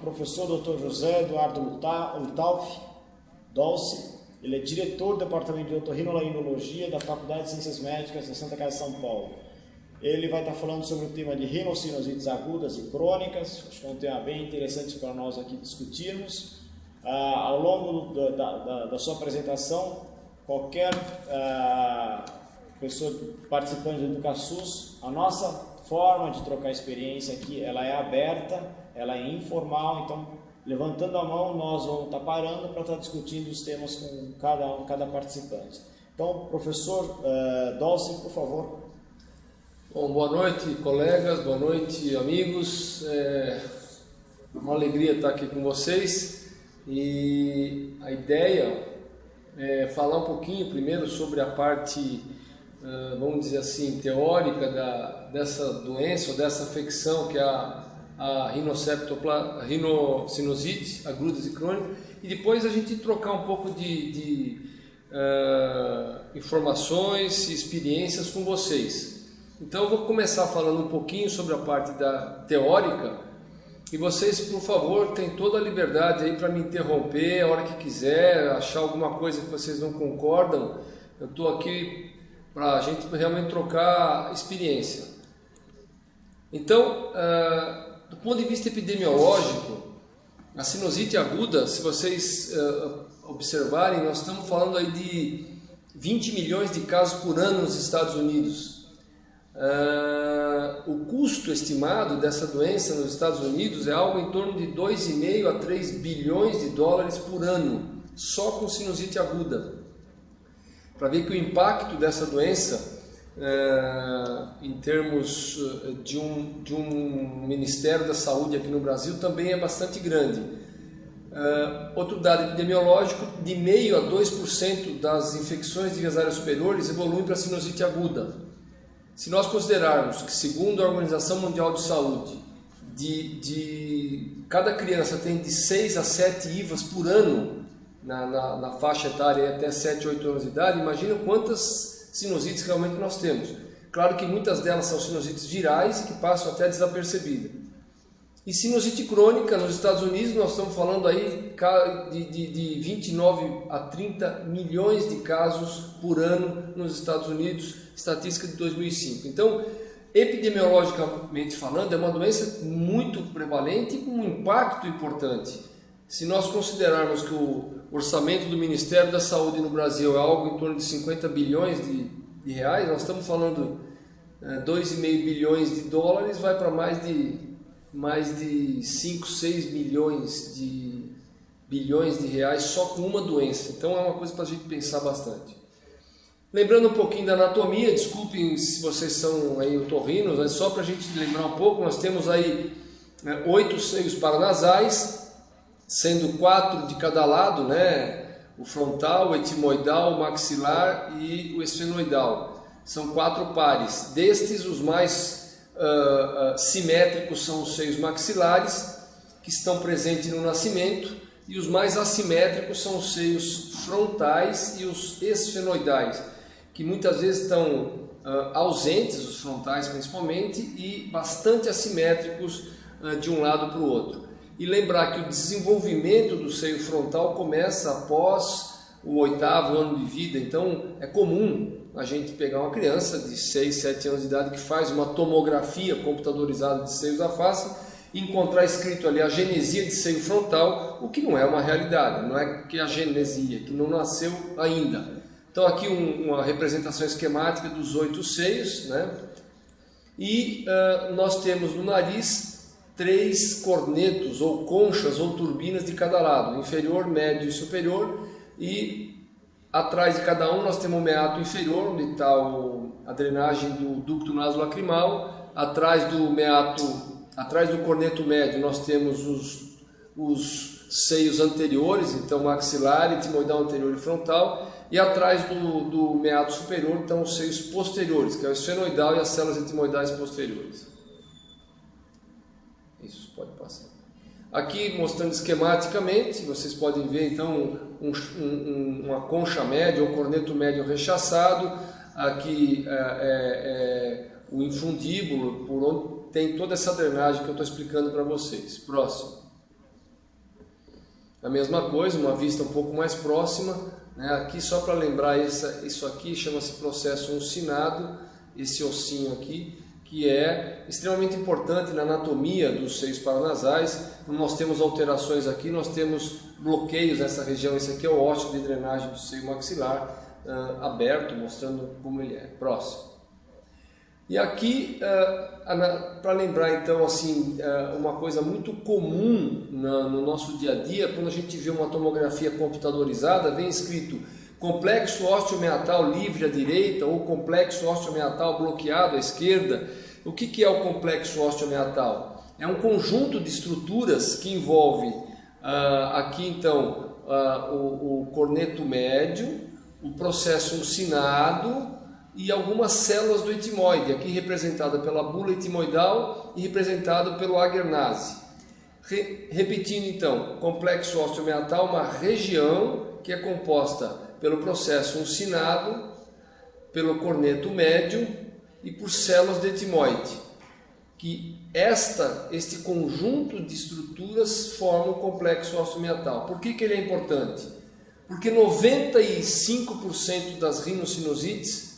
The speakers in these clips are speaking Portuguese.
professor Dr. José Eduardo Lutalfi Dolce. Ele é diretor do Departamento de Otorrinolaringologia da Faculdade de Ciências Médicas da Santa Casa de São Paulo. Ele vai estar falando sobre o tema de rinossinusites agudas e crônicas. Acho que é um tema bem interessante para nós aqui discutirmos. Ao longo da sua apresentação, qualquer pessoa participante do EducaSUS, a nossa forma de trocar experiência aqui, ela é aberta, ela é informal, então levantando a mão nós vamos estar parando para estar discutindo os temas com cada participante. Então, professor Dolce, por favor. Bom, boa noite, colegas, boa noite, amigos. É uma alegria estar aqui com vocês e a ideia é falar um pouquinho primeiro sobre a parte, vamos dizer assim, teórica dessa doença ou dessa afecção que é a rinossinusites agudas e crônicas, e depois a gente trocar um pouco de informações e experiências com vocês. Então eu vou começar falando um pouquinho sobre a parte teórica, e vocês, por favor, têm toda a liberdade aí para me interromper a hora que quiser, achar alguma coisa que vocês não concordam. Eu estou aqui para a gente realmente trocar experiência. Então, do ponto de vista epidemiológico, a sinusite aguda, se vocês observarem, nós estamos falando aí de 20 milhões de casos por ano nos Estados Unidos. O custo estimado dessa doença nos Estados Unidos é algo em torno de 2,5 a 3 bilhões de dólares por ano, só com sinusite aguda. Para ver que o impacto dessa doença, em termos de um Ministério da Saúde aqui no Brasil, também é bastante grande. Outro dado epidemiológico, de 0,5% a 2% das infecções de vias aéreas superiores evoluem para sinusite aguda. Se nós considerarmos que, segundo a Organização Mundial de Saúde, cada criança tem de 6 a 7 IVAs por ano na faixa etária até 7, 8 anos de idade, imagina quantas sinusites realmente nós temos. Claro que muitas delas são sinusites virais e que passam até desapercebidas. E sinusite crônica, nos Estados Unidos, nós estamos falando aí de 29 a 30 milhões de casos por ano nos Estados Unidos, estatística de 2005. Então, epidemiologicamente falando, é uma doença muito prevalente e com um impacto importante. Se nós considerarmos que o orçamento do Ministério da Saúde no Brasil é algo em torno de 50 bilhões de reais, nós estamos falando 2,5 bilhões de dólares, vai para mais de 5, 6 bilhões de reais só com uma doença. Então é uma coisa para a gente pensar bastante. Lembrando um pouquinho da anatomia, desculpem se vocês são aí otorrinos, mas só para a gente lembrar um pouco, nós temos aí 8 seios paranasais, sendo 4 de cada lado, né? O frontal, o etimoidal, o maxilar e o esfenoidal. São 4 pares. Destes, os mais simétricos são os seios maxilares, que estão presentes no nascimento, e os mais assimétricos são os seios frontais e os esfenoidais, que muitas vezes estão ausentes, os frontais principalmente, e bastante assimétricos de um lado para o outro. E lembrar que o desenvolvimento do seio frontal começa após o 8º ano de vida, então é comum a gente pegar uma criança de 6, 7 anos de idade que faz uma tomografia computadorizada de seios da face e encontrar escrito ali a genesia de seio frontal, o que não é uma realidade, não é que a genesia, que não nasceu ainda. Então aqui uma representação esquemática dos 8 seios, né? E nós temos no nariz 3 cornetos ou conchas ou turbinas de cada lado, inferior, médio e superior, e atrás de cada um nós temos o meato inferior, onde está a drenagem do ducto nasolacrimal. Atrás do corneto médio nós temos os seios anteriores, então maxilar, etimoidal anterior e frontal. E atrás do meato superior estão os seios posteriores, que é o esfenoidal e as células etimoidais posteriores. Isso, pode passar. Aqui mostrando esquematicamente, vocês podem ver então uma concha média ou corneto médio rechaçado. Aqui o infundíbulo, por onde tem toda essa drenagem que eu estou explicando para vocês. Próximo. A mesma coisa, uma vista um pouco mais próxima, né? Aqui só para lembrar, isso aqui chama-se processo uncinado, esse ossinho aqui, que é extremamente importante na anatomia dos seios paranasais. Nós temos alterações aqui, nós temos bloqueios nessa região. Esse aqui é o ósseo de drenagem do seio maxilar, aberto, mostrando como ele é. Próximo. E aqui, para lembrar então, assim, uma coisa muito comum no nosso dia a dia, quando a gente vê uma tomografia computadorizada, vem escrito complexo osteomeatal livre à direita ou complexo osteomeatal bloqueado à esquerda. O que é o complexo osteomeatal? É um conjunto de estruturas que envolve aqui então o corneto médio, o processo uncinado e algumas células do etimoide, aqui representada pela bula etimoidal e representada pelo Agernazi. Repetindo então, complexo osteomeatal, uma região que é composta pelo processo uncinado, pelo corneto médio e por células de etimoide, que este conjunto de estruturas forma o complexo osteomeatal. Por que ele é importante? Porque 95% das rinossinusites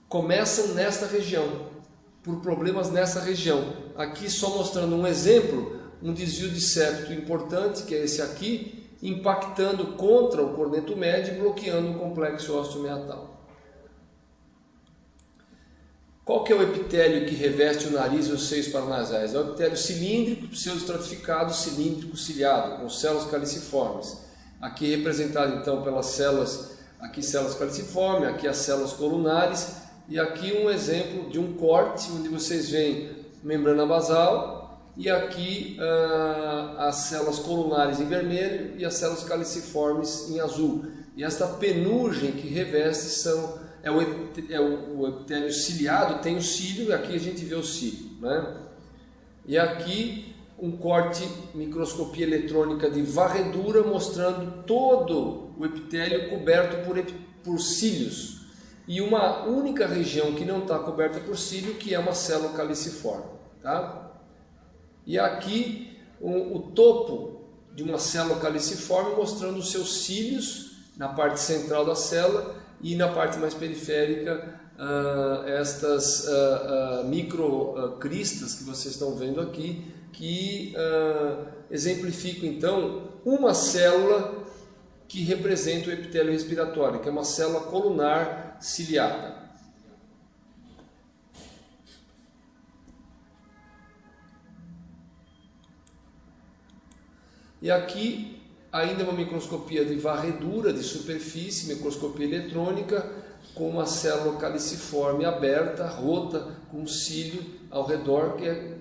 começam nesta região, por problemas nessa região. Aqui só mostrando um exemplo, um desvio de septo importante, que é esse aqui, impactando contra o corneto médio e bloqueando o complexo osteomeatal. Qual que é o epitélio que reveste o nariz e os seios paranasais? É o epitélio cilíndrico, pseudoestratificado, cilíndrico ciliado, com células caliciformes. Aqui representado então pelas células, aqui células caliciformes, aqui as células colunares, e aqui um exemplo de um corte, onde vocês veem membrana basal, e aqui as células colunares em vermelho e as células caliciformes em azul. E esta penugem que reveste é o epitélio ciliado, tem o cílio, e aqui a gente vê o cílio, né? E aqui um corte, microscopia eletrônica de varredura, mostrando todo o epitélio coberto por cílios. E uma única região que não está coberta por cílio, que é uma célula caliciforme, tá? E aqui o topo de uma célula caliciforme mostrando os seus cílios na parte central da célula e na parte mais periférica estas microcristas que vocês estão vendo aqui, que exemplificam então uma célula que representa o epitélio respiratório, que é uma célula colunar ciliada. E aqui ainda uma microscopia de varredura de superfície, microscopia eletrônica, com uma célula caliciforme aberta, rota, com cílio ao redor, que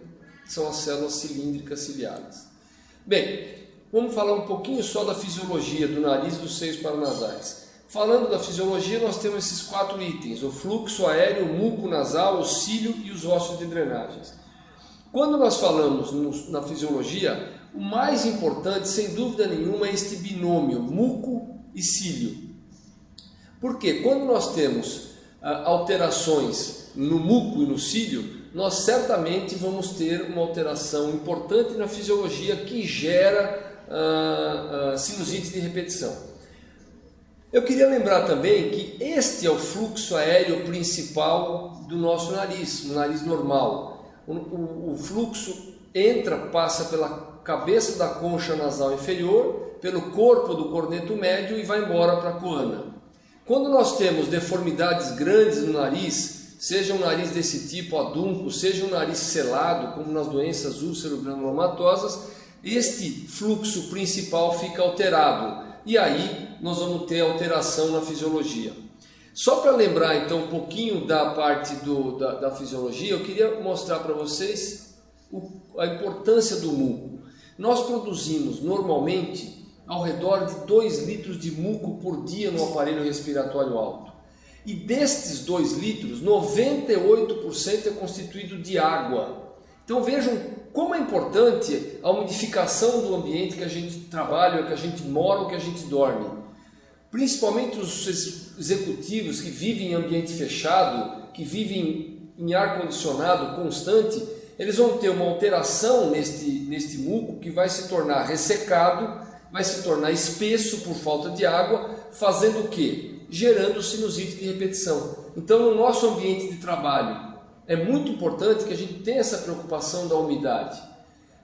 são as células cilíndricas ciliadas. Bem, vamos falar um pouquinho só da fisiologia do nariz e dos seios paranasais. Falando da fisiologia, nós temos esses 4 itens: o fluxo aéreo, o muco nasal, o cílio e os ossos de drenagem. Quando nós falamos na fisiologia, o mais importante, sem dúvida nenhuma, é este binômio muco e cílio. Porque quando nós temos alterações no muco e no cílio, nós certamente vamos ter uma alteração importante na fisiologia que gera sinusite de repetição. Eu queria lembrar também que este é o fluxo aéreo principal do nosso nariz, um nariz normal. O fluxo passa pela cabeça da concha nasal inferior, pelo corpo do corneto médio e vai embora para a coana. Quando nós temos deformidades grandes no nariz, seja um nariz desse tipo adúnculo, seja um nariz selado, como nas doenças úlcero-granulomatosas, este fluxo principal fica alterado e aí nós vamos ter alteração na fisiologia. Só para lembrar então um pouquinho da parte da fisiologia, eu queria mostrar para vocês a importância do muco. Nós produzimos normalmente ao redor de 2 litros de muco por dia no aparelho respiratório alto. E destes 2 litros, 98% é constituído de água. Então vejam como é importante a umidificação do ambiente que a gente trabalha, que a gente mora ou que a gente dorme. Principalmente os executivos que vivem em ambiente fechado, que vivem em ar-condicionado constante, eles vão ter uma alteração neste muco que vai se tornar ressecado vai se tornar espesso por falta de água, fazendo o quê? Gerando sinusite de repetição. Então, no nosso ambiente de trabalho, é muito importante que a gente tenha essa preocupação da umidade.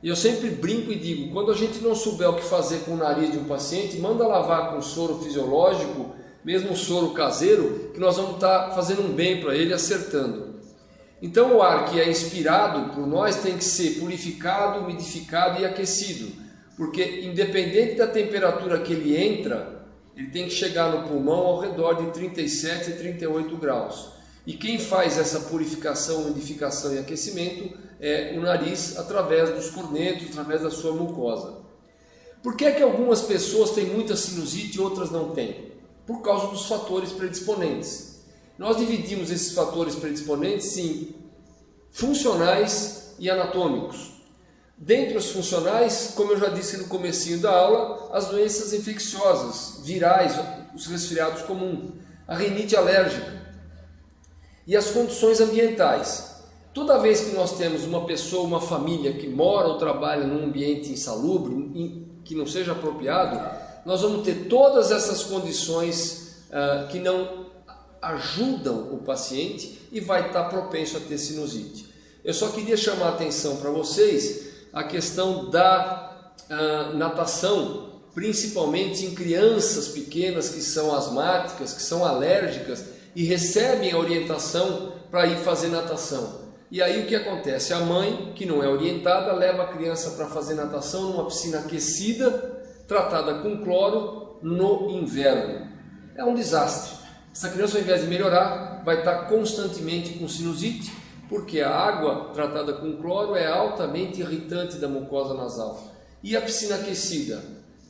E eu sempre brinco e digo, quando a gente não souber o que fazer com o nariz de um paciente, manda lavar com soro fisiológico, mesmo soro caseiro, que nós vamos estar fazendo um bem para ele, acertando. Então o ar que é inspirado por nós tem que ser purificado, umidificado e aquecido, porque independente da temperatura que ele entra, ele tem que chegar no pulmão ao redor de 37 e 38 graus. E quem faz essa purificação, umidificação e aquecimento é o nariz, através dos cornetos, através da sua mucosa. Por que é que algumas pessoas têm muita sinusite e outras não têm? Por causa dos fatores predisponentes. Nós dividimos esses fatores predisponentes em funcionais e anatômicos. Dentre os funcionais, como eu já disse no comecinho da aula, as doenças infecciosas, virais, os resfriados comuns, a rinite alérgica e as condições ambientais. Toda vez que nós temos uma pessoa, uma família que mora ou trabalha num ambiente insalubre, que não seja apropriado, nós vamos ter todas essas condições que não ajudam o paciente e vai estar propenso a ter sinusite. Eu só queria chamar a atenção para vocês a questão da natação, principalmente em crianças pequenas que são asmáticas, que são alérgicas e recebem a orientação para ir fazer natação. E aí o que acontece? A mãe, que não é orientada, leva a criança para fazer natação numa piscina aquecida, tratada com cloro no inverno. É um desastre. Essa criança, ao invés de melhorar, vai estar constantemente com sinusite, porque a água tratada com cloro é altamente irritante da mucosa nasal. E a piscina aquecida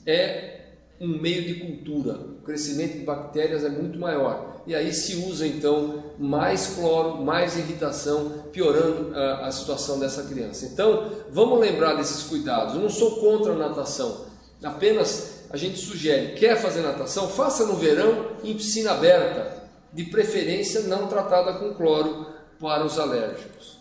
é um meio de cultura, o crescimento de bactérias é muito maior. E aí se usa então mais cloro, mais irritação, piorando a situação dessa criança. Então, vamos lembrar desses cuidados. Eu não sou contra a natação, apenas a gente sugere, quer fazer natação? Faça no verão em piscina aberta, de preferência não tratada com cloro para os alérgicos.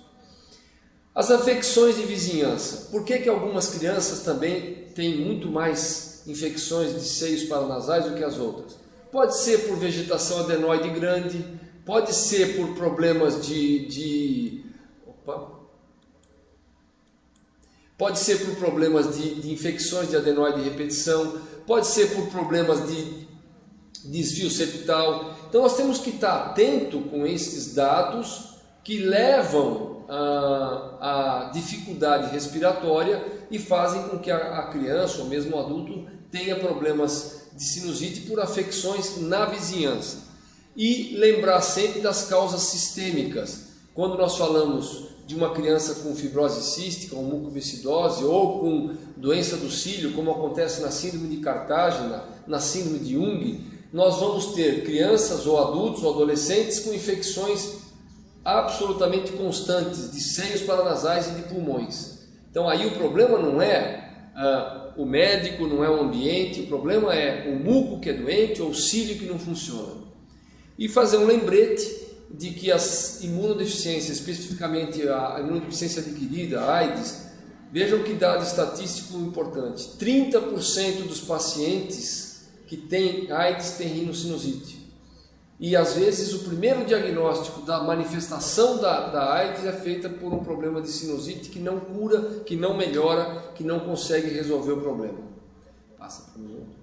As infecções de vizinhança. Por que algumas crianças também têm muito mais infecções de seios paranasais do que as outras? Pode ser por vegetação adenoide grande, pode ser por problemas pode ser por problemas de infecções de adenoide de repetição, pode ser por problemas de desvio septal. Então nós temos que estar atento com esses dados que levam a dificuldade respiratória e fazem com que a criança ou mesmo o adulto tenha problemas de sinusite por afecções na vizinhança. E lembrar sempre das causas sistêmicas. Quando nós falamos de uma criança com fibrose cística, ou mucoviscidose, ou com doença do cílio, como acontece na síndrome de Cartagena, na síndrome de Jung, nós vamos ter crianças ou adultos ou adolescentes com infecções absolutamente constantes de seios paranasais e de pulmões. Então aí o problema não é o médico, não é o ambiente, o problema é o muco que é doente ou o cílio que não funciona. E fazer um lembrete de que as imunodeficiências, especificamente a imunodeficiência adquirida, a AIDS, vejam que dado estatístico importante, 30% dos pacientes que têm AIDS têm rinocinusite. E às vezes o primeiro diagnóstico da manifestação da AIDS é feita por um problema de sinusite que não cura, que não melhora, que não consegue resolver o problema. Passa para o outro.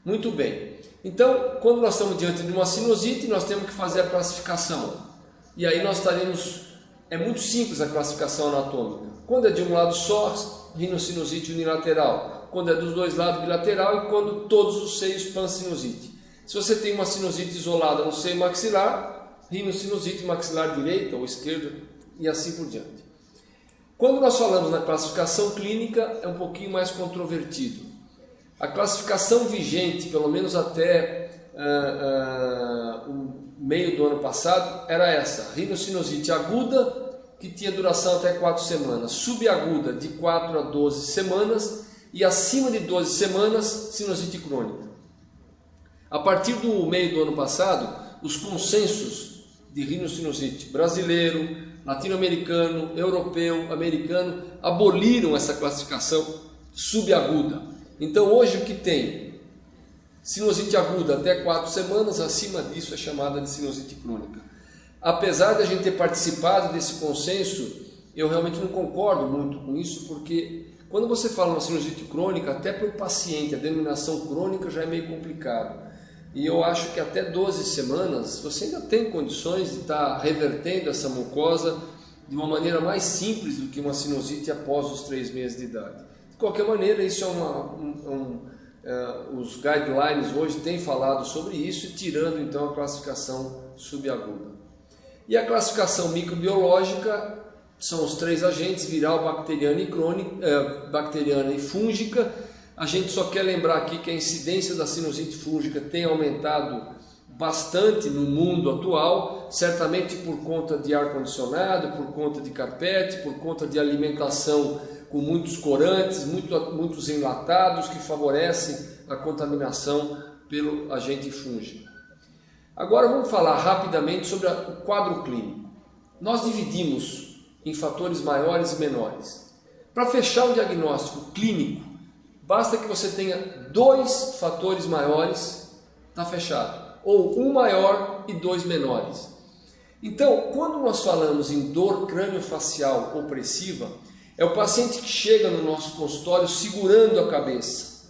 Muito bem. Então, quando nós estamos diante de uma sinusite, nós temos que fazer a classificação. E aí nós estaremos... É muito simples a classificação anatômica. Quando é de um lado só, rinocinusite unilateral. Quando é dos dois lados, bilateral. E quando todos os seios, pansinusite. Se você tem uma sinusite isolada no seio maxilar, rinocinusite maxilar direita ou esquerda e assim por diante. Quando nós falamos na classificação clínica, é um pouquinho mais controvertido. A classificação vigente, pelo menos até o meio do ano passado, era essa: rinocinusite aguda, que tinha duração até 4 semanas, subaguda de 4 a 12 semanas e acima de 12 semanas, sinusite crônica. A partir do meio do ano passado, os consensos de rinocinusite brasileiro, latino-americano, europeu, americano, aboliram essa classificação subaguda Então hoje o que tem? Sinusite aguda até 4 semanas, acima disso é chamada de sinusite crônica. Apesar de a gente ter participado desse consenso, eu realmente não concordo muito com isso, porque quando você fala uma sinusite crônica, até para o paciente a denominação crônica já é meio complicado. E eu acho que até 12 semanas você ainda tem condições de estar revertendo essa mucosa de uma maneira mais simples do que uma sinusite após os 3 meses de idade. De qualquer maneira, isso é os guidelines hoje têm falado sobre isso, tirando então a classificação subaguda. E a classificação microbiológica são os 3 agentes, viral, bacteriana e fúngica. A gente só quer lembrar aqui que a incidência da sinusite fúngica tem aumentado bastante no mundo atual, certamente por conta de ar-condicionado, por conta de carpete, por conta de alimentação com muitos corantes, muitos enlatados que favorecem a contaminação pelo agente fúngico. Agora vamos falar rapidamente sobre o quadro clínico. Nós dividimos em fatores maiores e menores. Para fechar o diagnóstico clínico, basta que você tenha 2 fatores maiores, está fechado. Ou um maior e 2 menores. Então, quando nós falamos em dor crâniofacial opressiva, é o paciente que chega no nosso consultório segurando a cabeça,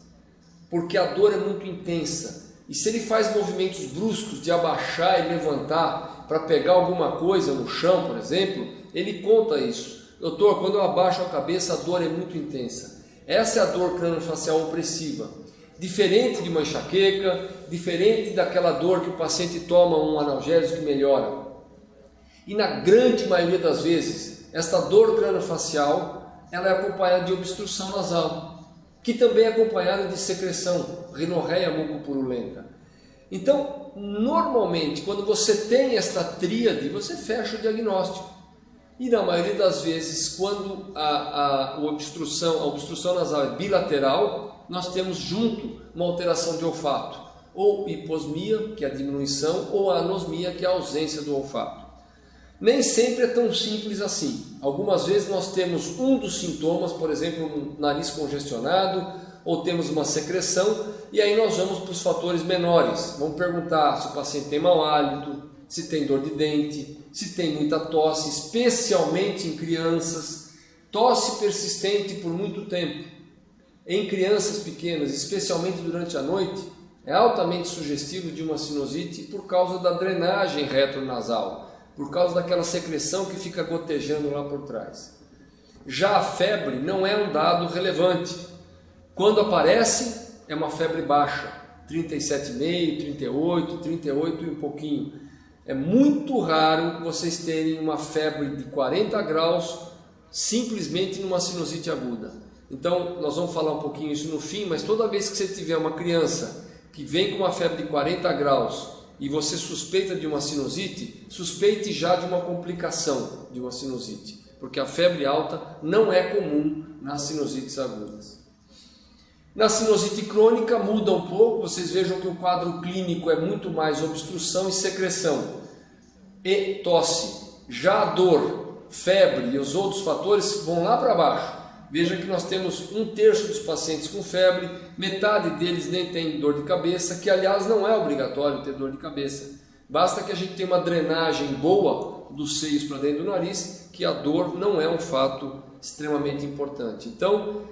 porque a dor é muito intensa. E se ele faz movimentos bruscos de abaixar e levantar para pegar alguma coisa no chão, por exemplo, ele conta isso. Doutor, quando eu abaixo a cabeça, a dor é muito intensa. Essa é a dor crâniofacial opressiva. Diferente de uma enxaqueca, diferente daquela dor que o paciente toma um analgésico que melhora. E na grande maioria das vezes, esta dor crâniofacial, ela é acompanhada de obstrução nasal, que também é acompanhada de secreção, rinorreia mucopurulenta. Então, normalmente, quando você tem esta tríade, você fecha o diagnóstico. E na maioria das vezes, quando a obstrução nasal é bilateral, nós temos junto uma alteração de olfato, ou hiposmia, que é a diminuição, ou a anosmia, que é a ausência do olfato. Nem sempre é tão simples assim. Algumas vezes nós temos um dos sintomas, por exemplo, um nariz congestionado, ou temos uma secreção, e aí nós vamos para os fatores menores. Vamos perguntar se o paciente tem mau hálito, se tem dor de dente, se tem muita tosse, especialmente em crianças, tosse persistente por muito tempo. Em crianças pequenas, especialmente durante a noite, é altamente sugestivo de uma sinusite por causa da drenagem retronasal, por causa daquela secreção que fica gotejando lá por trás. Já a febre não é um dado relevante. Quando aparece, é uma febre baixa, 37,5, 38, 38 e um pouquinho. É muito raro vocês terem uma febre de 40 graus simplesmente numa sinusite aguda. Então, nós vamos falar um pouquinho isso no fim, mas toda vez que você tiver uma criança que vem com uma febre de 40 graus e você suspeita de uma sinusite, suspeite já de uma complicação de uma sinusite, porque a febre alta não é comum nas sinusites agudas. Na sinusite crônica muda um pouco, vocês vejam que o quadro clínico é muito mais obstrução e secreção e tosse. Já a dor, febre e os outros fatores vão lá para baixo. Veja que nós temos 1/3 dos pacientes com febre, metade deles nem tem dor de cabeça, que aliás não é obrigatório ter dor de cabeça. Basta que a gente tenha uma drenagem boa dos seios para dentro do nariz, que a dor não é um fato extremamente importante. Então,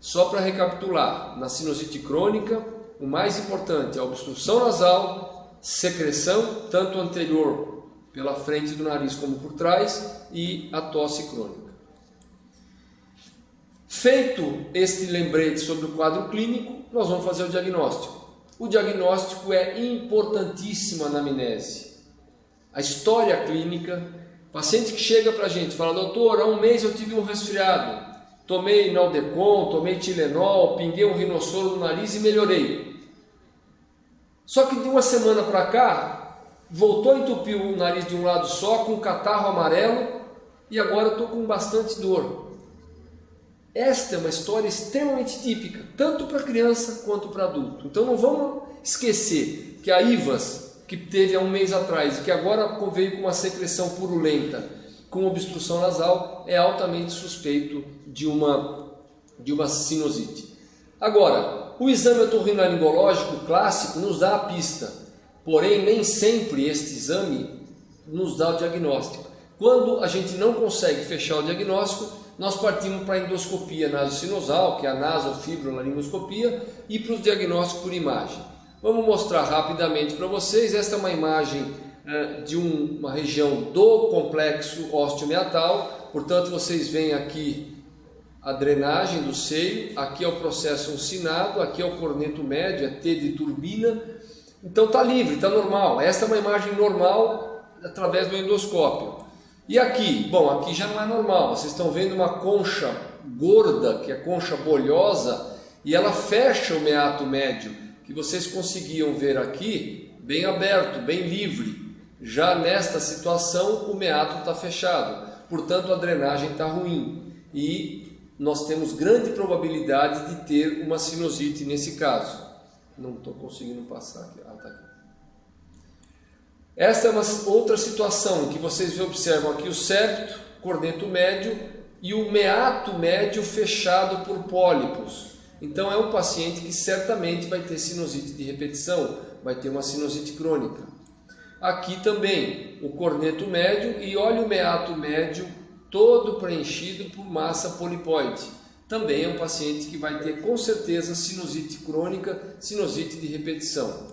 só para recapitular, na sinusite crônica, o mais importante é a obstrução nasal, secreção, tanto anterior pela frente do nariz como por trás, e a tosse crônica. Feito este lembrete sobre o quadro clínico, nós vamos fazer o diagnóstico. O diagnóstico é importantíssimo na anamnese. A história clínica, paciente que chega para a gente e fala: doutor, há um mês eu tive um resfriado, tomei Naldecon, tomei Tilenol, pinguei um rinossoro no nariz e melhorei. Só que de uma semana para cá, voltou a entupir o nariz de um lado só, com catarro amarelo, e agora estou com bastante dor. Esta é uma história extremamente típica, tanto para criança quanto para adulto. Então não vamos esquecer que a IVAS, que teve há um mês atrás, e que agora veio com uma secreção purulenta, com obstrução nasal, é altamente suspeito de uma sinusite. Agora, o exame otorrinolaringológico clássico nos dá a pista, porém nem sempre este exame nos dá o diagnóstico. Quando a gente não consegue fechar o diagnóstico, nós partimos para a endoscopia nasosinusal, que é a nasofibrolaringoscopia, e para os diagnósticos por imagem. Vamos mostrar rapidamente para vocês. Esta é uma imagem de uma região do complexo osteomeatal. Portanto, vocês veem aqui a drenagem do seio, aqui é o processo uncinado, aqui é o corneto médio, é T de turbina. Então está livre, está normal. Esta é uma imagem normal através do endoscópio. E aqui, bom, aqui já não é normal. Vocês estão vendo uma concha gorda, que é concha bolhosa, e ela fecha o meato médio, que vocês conseguiam ver aqui, bem aberto, bem livre. Já nesta situação, o meato está fechado, portanto a drenagem está ruim e nós temos grande probabilidade de ter uma sinusite nesse caso. Não estou conseguindo passar aqui. Tá aqui. Esta é uma outra situação que vocês observam aqui o septo, corneto médio e o meato médio fechado por pólipos. Então é um paciente que certamente vai ter sinusite de repetição, vai ter uma sinusite crônica. Aqui também o corneto médio e olha o meato médio todo preenchido por massa polipoide. Também é um paciente que vai ter com certeza sinusite crônica, sinusite de repetição.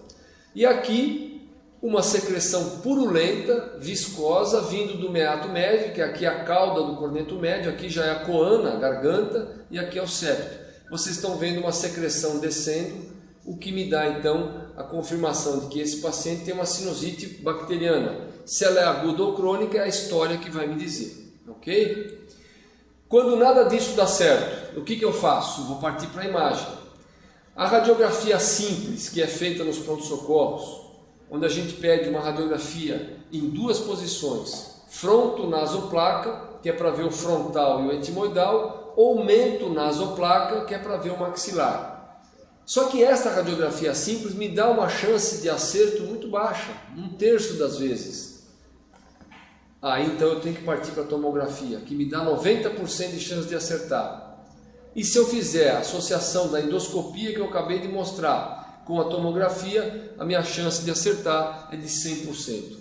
E aqui uma secreção purulenta, viscosa, vindo do meato médio, que aqui é a cauda do corneto médio, aqui já é a coana, a garganta, e aqui é o septo. Vocês estão vendo uma secreção descendo, o que me dá então a confirmação de que esse paciente tem uma sinusite bacteriana. Se ela é aguda ou crônica, é a história que vai me dizer, ok? Quando nada disso dá certo, o que eu faço? Vou partir para a imagem. A radiografia simples, que é feita nos pronto-socorros, onde a gente pede uma radiografia em duas posições, fronto-nasoplaca, que é para ver o frontal e o etimoidal, ou mento-nasoplaca, que é para ver o maxilar. Só que esta radiografia simples me dá uma chance de acerto muito baixa, 1/3 das vezes. Então eu tenho que partir para a tomografia, que me dá 90% de chance de acertar. E se eu fizer a associação da endoscopia que eu acabei de mostrar com a tomografia, a minha chance de acertar é de 100%.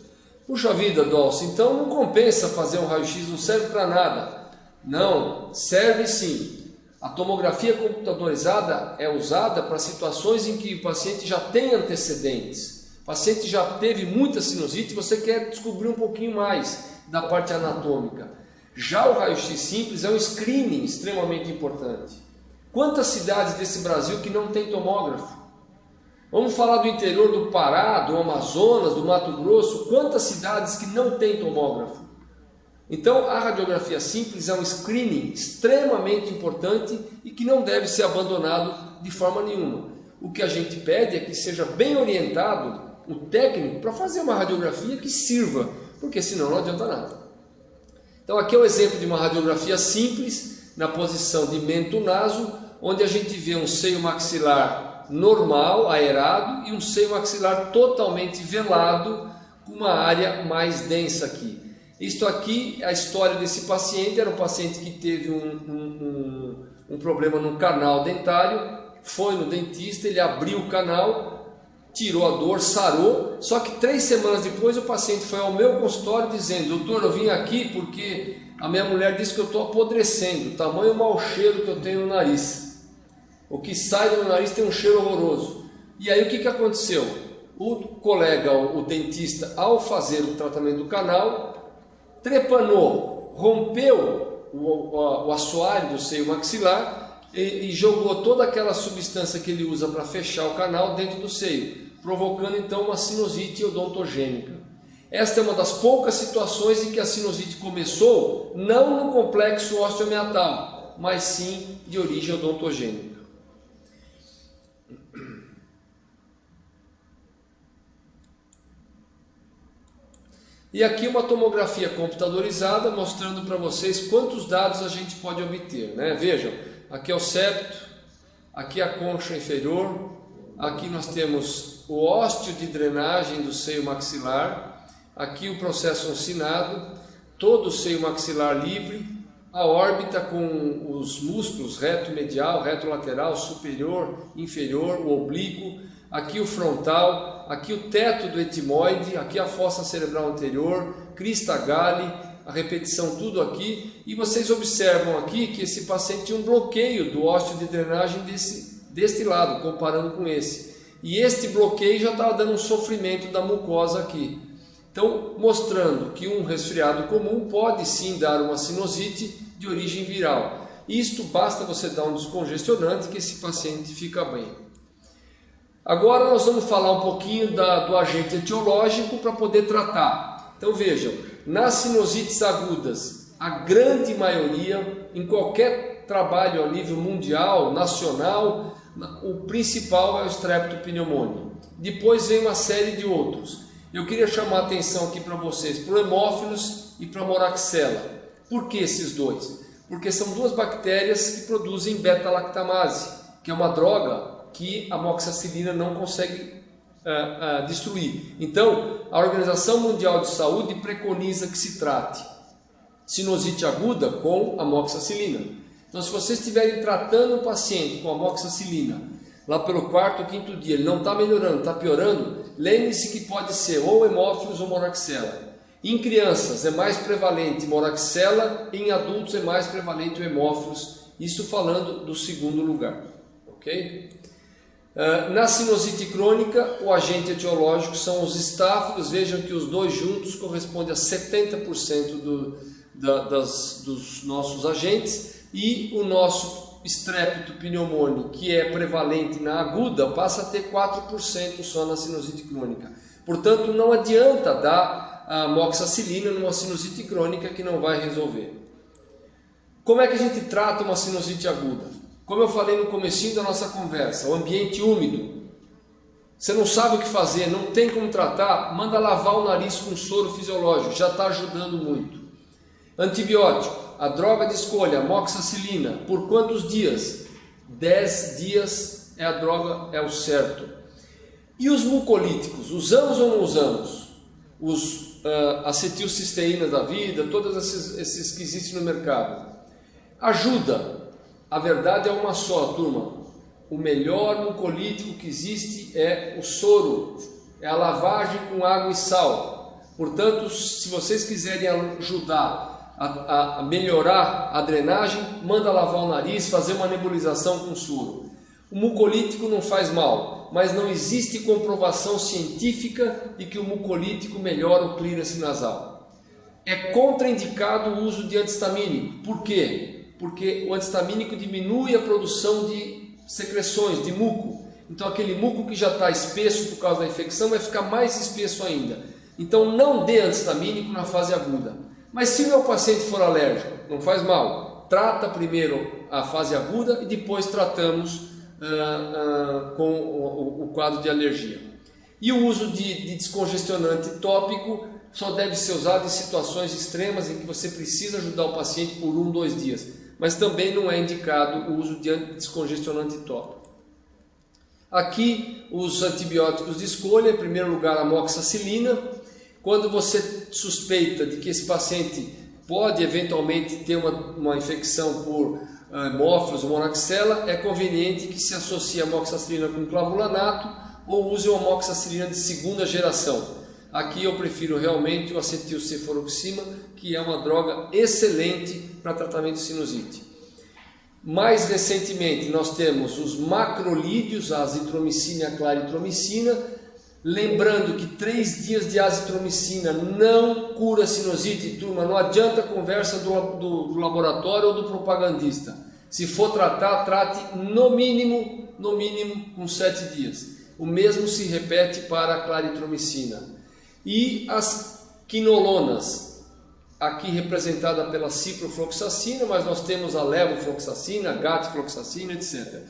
Puxa vida, Dolce, então não compensa fazer um raio-x, não serve para nada. Não, serve sim. A tomografia computadorizada é usada para situações em que o paciente já tem antecedentes. O paciente já teve muita sinusite e você quer descobrir um pouquinho mais da parte anatômica. Já o raio-x simples é um screening extremamente importante. Quantas cidades desse Brasil que não tem tomógrafo? Vamos falar do interior do Pará, do Amazonas, do Mato Grosso. Quantas cidades que não tem tomógrafo? Então a radiografia simples é um screening extremamente importante e que não deve ser abandonado de forma nenhuma. O que a gente pede é que seja bem orientado o técnico para fazer uma radiografia que sirva, porque senão não adianta nada. Então aqui é o exemplo de uma radiografia simples na posição de mento-naso, onde a gente vê um seio maxilar normal, aerado, e um seio maxilar totalmente velado, com uma área mais densa aqui. Isto aqui é a história desse paciente. Era um paciente que teve um problema no canal dentário, foi no dentista, ele abriu o canal, tirou a dor, sarou, só que 3 semanas depois o paciente foi ao meu consultório dizendo: doutor, eu vim aqui porque a minha mulher disse que eu estou apodrecendo, tamanho mau cheiro que eu tenho no nariz. O que sai do meu nariz tem um cheiro horroroso. E aí o que aconteceu? O colega, o dentista, ao fazer o tratamento do canal, trepanou, rompeu o assoalho do seio maxilar e jogou toda aquela substância que ele usa para fechar o canal dentro do seio, provocando então uma sinusite odontogênica. Esta é uma das poucas situações em que a sinusite começou não no complexo osteomeatal, mas sim de origem odontogênica. E aqui uma tomografia computadorizada mostrando para vocês quantos dados a gente pode obter, né? Vejam, aqui é o septo, aqui a concha inferior, aqui nós temos o ósteo de drenagem do seio maxilar, aqui o processo uncinado, todo o seio maxilar livre, a órbita com os músculos reto medial, reto lateral, superior, inferior, o oblíquo, aqui o frontal, aqui o teto do etimoide, aqui a fossa cerebral anterior, crista galli, a repetição tudo aqui, e vocês observam aqui que esse paciente tinha um bloqueio do ósseo de drenagem deste lado, comparando com esse. E este bloqueio já estava dando um sofrimento da mucosa aqui. Então, mostrando que um resfriado comum pode sim dar uma sinusite de origem viral. Isto basta você dar um descongestionante que esse paciente fica bem. Agora nós vamos falar um pouquinho do agente etiológico para poder tratar. Então vejam, nas sinusites agudas, a grande maioria, em qualquer trabalho a nível mundial, nacional, o principal é o Streptopneumoniae. Depois vem uma série de outros. Eu queria chamar a atenção aqui para vocês, para o Haemophilus e para a Moraxella. Por que esses dois? Porque são duas bactérias que produzem beta-lactamase, que é uma droga que a amoxicilina não consegue destruir. Então, a Organização Mundial de Saúde preconiza que se trate sinusite aguda com amoxicilina. Então, se vocês estiverem tratando o paciente com amoxicilina, lá pelo quarto ou quinto dia, ele não está melhorando, está piorando, lembre-se que pode ser ou Haemophilus ou Moraxella. Em crianças é mais prevalente Moraxella, em adultos é mais prevalente o Haemophilus, isso falando do segundo lugar. Ok? Na sinusite crônica, o agente etiológico são os estáfilos. Vejam que os dois juntos correspondem a 70% dos nossos agentes, e o nosso Streptopneumoniae, que é prevalente na aguda, passa a ter 4% só na sinusite crônica. Portanto, não adianta dar a amoxicilina numa sinusite crônica, que não vai resolver. Como é que a gente trata uma sinusite aguda? Como eu falei no comecinho da nossa conversa, o ambiente úmido. Você não sabe o que fazer, não tem como tratar, manda lavar o nariz com soro fisiológico, já está ajudando muito. Antibiótico, a droga de escolha, amoxicilina, por quantos dias? 10 dias é a droga, é o certo. E os mucolíticos, usamos ou não usamos? Os acetilcisteínas da vida, todos esses que existem no mercado. Ajuda. A verdade é uma só, turma. O melhor mucolítico que existe é o soro, é a lavagem com água e sal. Portanto, se vocês quiserem ajudar a melhorar a drenagem, manda lavar o nariz, fazer uma nebulização com soro. O mucolítico não faz mal, mas não existe comprovação científica de que o mucolítico melhora o clearance nasal. É contraindicado o uso de antihistamínico. Por quê? Porque o antihistamínico diminui a produção de secreções, de muco. Então aquele muco que já está espesso por causa da infecção vai ficar mais espesso ainda. Então não dê antihistamínico na fase aguda. Mas se o meu paciente for alérgico, não faz mal. Trata primeiro a fase aguda e depois tratamos com o quadro de alergia. E o uso de descongestionante tópico só deve ser usado em situações extremas em que você precisa ajudar o paciente por 1 ou 2 dias. Mas também não é indicado o uso de descongestionante tópico. Aqui os antibióticos de escolha, em primeiro lugar a amoxicilina. Quando você suspeita de que esse paciente pode eventualmente ter uma infecção por Haemophilus ou Moraxella, é conveniente que se associe a amoxicilina com clavulanato ou use uma amoxicilina de segunda geração. Aqui eu prefiro realmente o acetilcefuroxima, que é uma droga excelente para tratamento de sinusite. Mais recentemente nós temos os macrolídeos, a azitromicina e a claritromicina. Lembrando que 3 dias de azitromicina não cura sinusite, turma. Não adianta a conversa do laboratório ou do propagandista. Se for tratar, trate no mínimo com 7 dias. O mesmo se repete para a claritromicina. E as quinolonas, aqui representada pela ciprofloxacina, mas nós temos a levofloxacina, a gatifloxacina, etc.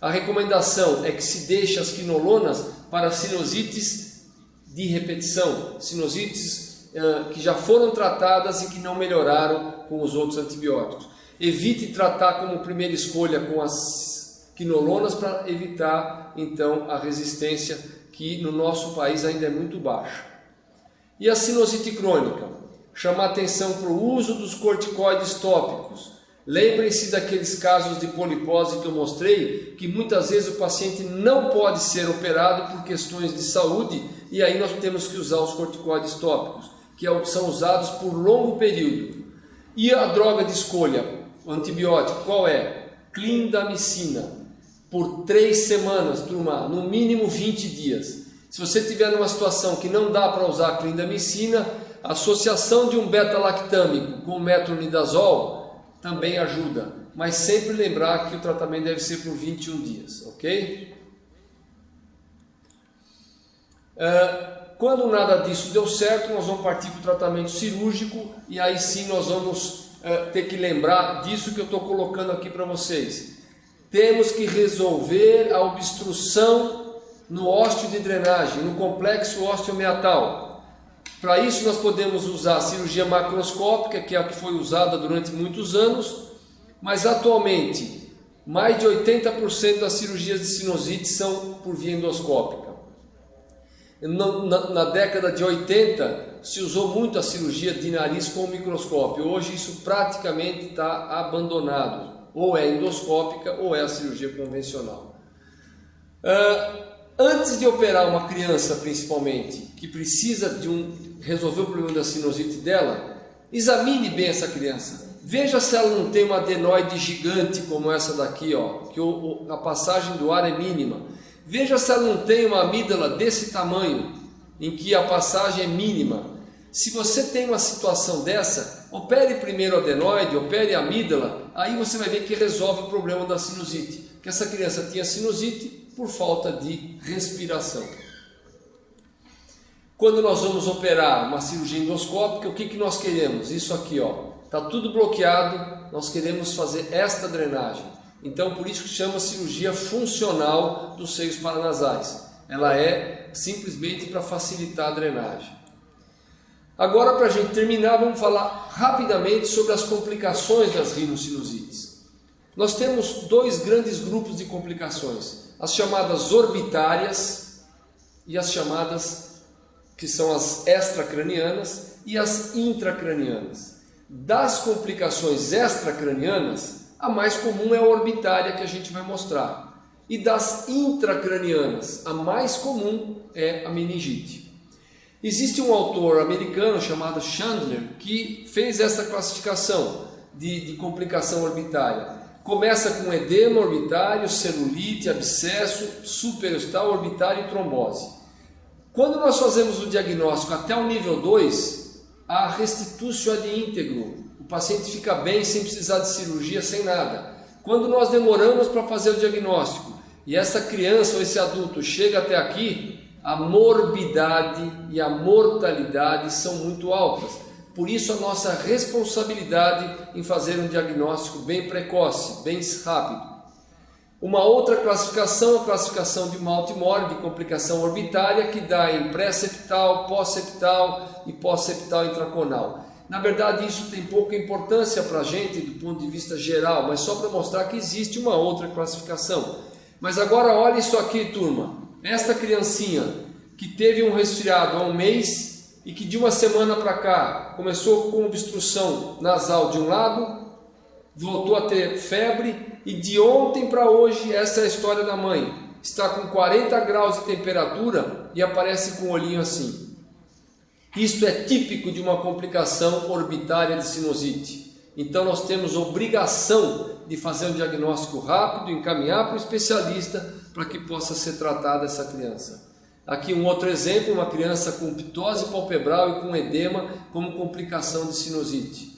A recomendação é que se deixe as quinolonas para sinusites de repetição, sinusites que já foram tratadas e que não melhoraram com os outros antibióticos. Evite tratar como primeira escolha com as quinolonas para evitar então a resistência, que no nosso país ainda é muito baixa. E a sinusite crônica? chamar atenção para o uso dos corticoides tópicos. Lembrem-se daqueles casos de polipose que eu mostrei, que muitas vezes o paciente não pode ser operado por questões de saúde, e aí nós temos que usar os corticoides tópicos, que são usados por longo período. E a droga de escolha, o antibiótico, qual é? Clindamicina, por 3 semanas, turma, no mínimo 20 dias. Se você estiver numa situação que não dá para usar clindamicina, a associação de um beta-lactâmico com metronidazol também ajuda, mas sempre lembrar que o tratamento deve ser por 21 dias, ok? Quando nada disso deu certo, nós vamos partir para o tratamento cirúrgico, e aí sim nós vamos ter que lembrar disso que eu estou colocando aqui para vocês. Temos que resolver a obstrução no ósteo de drenagem, no complexo osteomeatal. Para isso nós podemos usar a cirurgia macroscópica, que é a que foi usada durante muitos anos, mas atualmente mais de 80% das cirurgias de sinusite são por via endoscópica. Na década de 80 se usou muito a cirurgia de nariz com microscópio. Hoje isso praticamente está abandonado. Ou é endoscópica ou é a cirurgia convencional. Antes de operar uma criança, principalmente, que precisa resolver o problema da sinusite dela, examine bem essa criança. Veja se ela não tem uma adenoide gigante como essa daqui, ó, que a passagem do ar é mínima. Veja se ela não tem uma amígdala desse tamanho, em que a passagem é mínima. Se você tem uma situação dessa, opere primeiro a adenoide, opere a amígdala, aí você vai ver que resolve o problema da sinusite. Que essa criança tinha sinusite por falta de respiração. Quando nós vamos operar uma cirurgia endoscópica, o que nós queremos? Isso aqui, ó, está tudo bloqueado, nós queremos fazer esta drenagem. Então, por isso que chama cirurgia funcional dos seios paranasais. Ela é simplesmente para facilitar a drenagem. Agora, para a gente terminar, vamos falar rapidamente sobre as complicações das rinossinusites. Nós temos 2 grandes grupos de complicações. As chamadas orbitárias e as chamadas, que são as extracranianas e as intracranianas. Das complicações extracranianas, a mais comum é a orbitária, que a gente vai mostrar. E das intracranianas, a mais comum é a meningite. Existe um autor americano chamado Chandler que fez essa classificação de complicação orbitária. Começa com edema orbitário, celulite, abscesso, superostal, orbitário e trombose. Quando nós fazemos o diagnóstico até o nível 2, a restitutio ad íntegro. O paciente fica bem sem precisar de cirurgia, sem nada. Quando nós demoramos para fazer o diagnóstico e essa criança ou esse adulto chega até aqui, a morbidade e a mortalidade são muito altas. Por isso a nossa responsabilidade em fazer um diagnóstico bem precoce, bem rápido. Uma outra classificação, a classificação de Baltimore, de complicação orbitária, que dá em pré-septal, pós-septal e pós-septal intraconal. Na verdade isso tem pouca importância para a gente do ponto de vista geral, mas só para mostrar que existe uma outra classificação. Mas agora olha isso aqui, turma. Esta criancinha que teve um resfriado há 1 mês e que de uma semana para cá começou com obstrução nasal de um lado, voltou a ter febre e de ontem para hoje, essa é a história da mãe, está com 40 graus de temperatura e aparece com o olhinho assim. Isto é típico de uma complicação orbitária de sinusite. Então nós temos obrigação de fazer um diagnóstico rápido, encaminhar para o especialista para que possa ser tratada essa criança. Aqui um outro exemplo, uma criança com ptose palpebral e com edema como complicação de sinusite.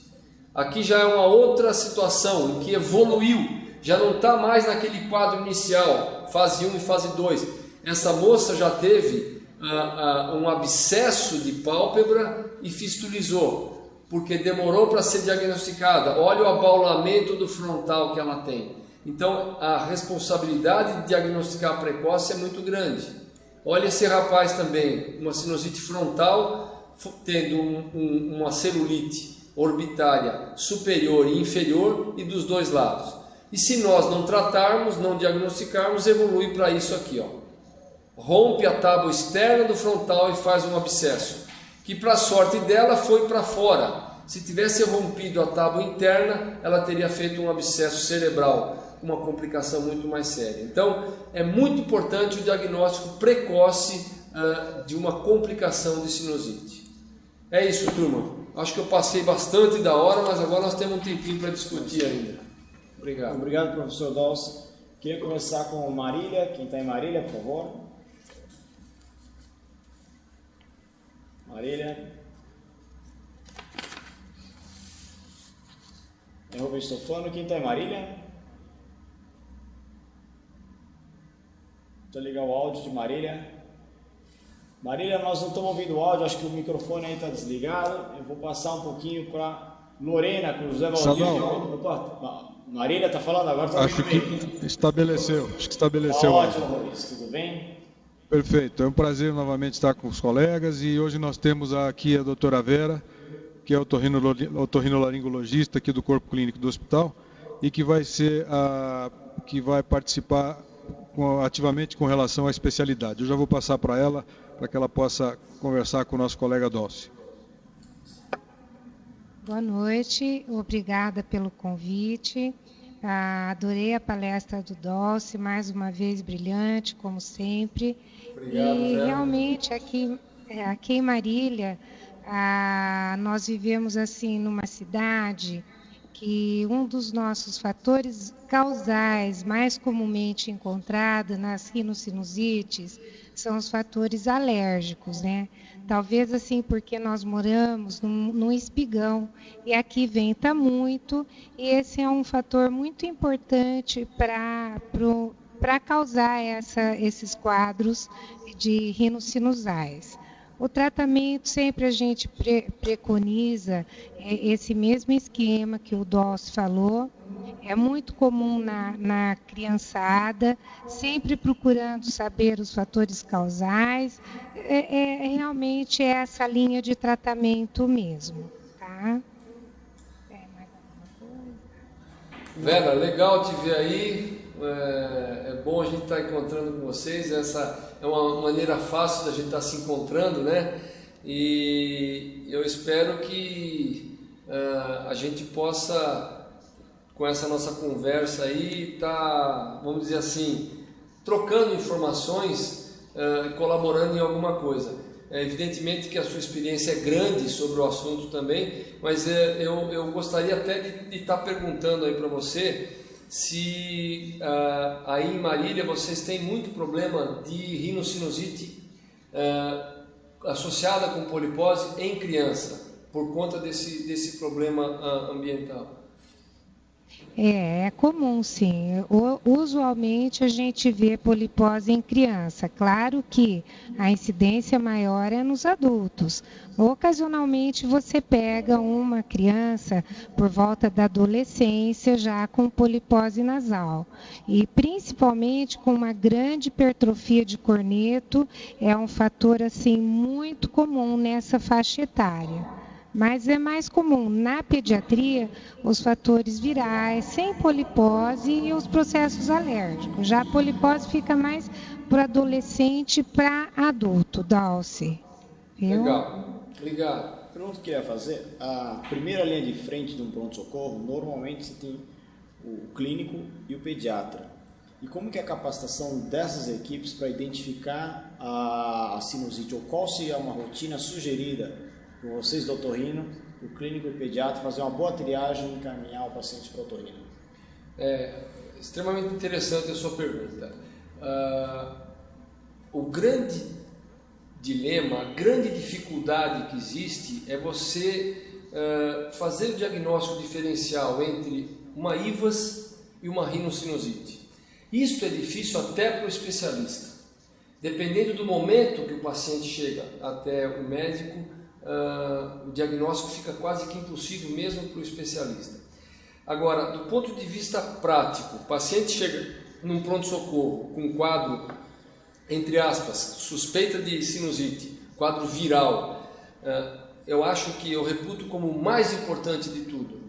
Aqui já é uma outra situação em que evoluiu, já não está mais naquele quadro inicial, fase 1 e fase 2. Essa moça já teve um abscesso de pálpebra e fistulizou, porque demorou para ser diagnosticada. Olha o abaulamento do frontal que ela tem. Então a responsabilidade de diagnosticar precoce é muito grande. Olha esse rapaz também, uma sinusite frontal, tendo uma celulite orbitária superior e inferior e dos 2 lados. E se nós não tratarmos, não diagnosticarmos, evolui para isso aqui, ó. Rompe a tábua externa do frontal e faz um abscesso, que para sorte dela foi para fora. Se tivesse rompido a tábua interna, ela teria feito um abscesso cerebral, uma complicação muito mais séria. Então, é muito importante o diagnóstico precoce de uma complicação de sinusite. É isso, turma. Acho que eu passei bastante da hora, mas agora nós temos um tempinho para discutir ainda. Obrigado. Obrigado, professor Dulce. Queria começar com Marília. Quem está em Marília, por favor? Marília. É Rubens Stofano. Quem está em Marília? Deixa eu ligar o áudio de Marília. Marília, nós não estamos ouvindo o áudio, acho que o microfone aí está desligado. Eu vou passar um pouquinho para Lorena, com o José Valdir. Opa, Marília está falando agora? Tá acho que estabeleceu. Ótimo, Rubens, tudo bem? Perfeito, é um prazer novamente estar com os colegas e hoje nós temos aqui a doutora Vera, que é otorrinolaringologista aqui do Corpo Clínico do Hospital e que vai participar ativamente com relação à especialidade. Eu já vou passar para ela, para que ela possa conversar com o nosso colega Dulce. Boa noite, obrigada pelo convite. Adorei a palestra do Dulce, mais uma vez brilhante, como sempre. Obrigado, e Vera. realmente aqui em Marília, nós vivemos assim numa cidade que um dos nossos fatores causais mais comumente encontrados nas rinossinusites são os fatores alérgicos, né? Talvez assim porque nós moramos num espigão e aqui venta muito e esse é um fator muito importante para causar esses quadros de rinocinusais. O tratamento sempre a gente preconiza esse mesmo esquema que o Dulce falou. É muito comum na criançada, sempre procurando saber os fatores causais. Realmente essa linha de tratamento mesmo, tá? Mais alguma coisa? Vera, legal te ver aí. É bom a gente estar encontrando com vocês. Essa é uma maneira fácil da gente estar se encontrando, né? E eu espero que a gente possa, com essa nossa conversa aí, estar, vamos dizer assim, trocando informações e colaborando em alguma coisa. Evidentemente que a sua experiência é grande sobre o assunto também, mas eu gostaria até de estar perguntando aí para você se aí em Marília vocês têm muito problema de rinocinusite associada com polipose em criança, por conta desse problema ambiental. É comum, sim. Usualmente a gente vê polipose em criança. Claro que a incidência maior é nos adultos. Ocasionalmente você pega uma criança por volta da adolescência já com polipose nasal. E principalmente com uma grande hipertrofia de corneto, é um fator assim muito comum nessa faixa etária. Mas é mais comum na pediatria os fatores virais, sem polipose e os processos alérgicos. Já a polipose fica mais para adolescente, para adulto, Dulce. Legal, obrigado. A pergunta que eu queria fazer, a primeira linha de frente de um pronto-socorro, normalmente você tem o clínico e o pediatra. E como que é a capacitação dessas equipes para identificar a sinusite, ou qual seria uma rotina sugerida por vocês do otorrino, o clínico e o pediatra, fazer uma boa triagem e encaminhar o paciente para o otorrino? É extremamente interessante a sua pergunta. O grande dilema, a grande dificuldade que existe é você fazer o diagnóstico diferencial entre uma IVAS e uma rinocinusite. Isso é difícil até para o especialista. Dependendo do momento que o paciente chega até o médico, o diagnóstico fica quase que impossível mesmo para o especialista. Agora, do ponto de vista prático, o paciente chega num pronto-socorro com um quadro, entre aspas, suspeita de sinusite, quadro viral, eu acho que eu reputo como o mais importante de tudo,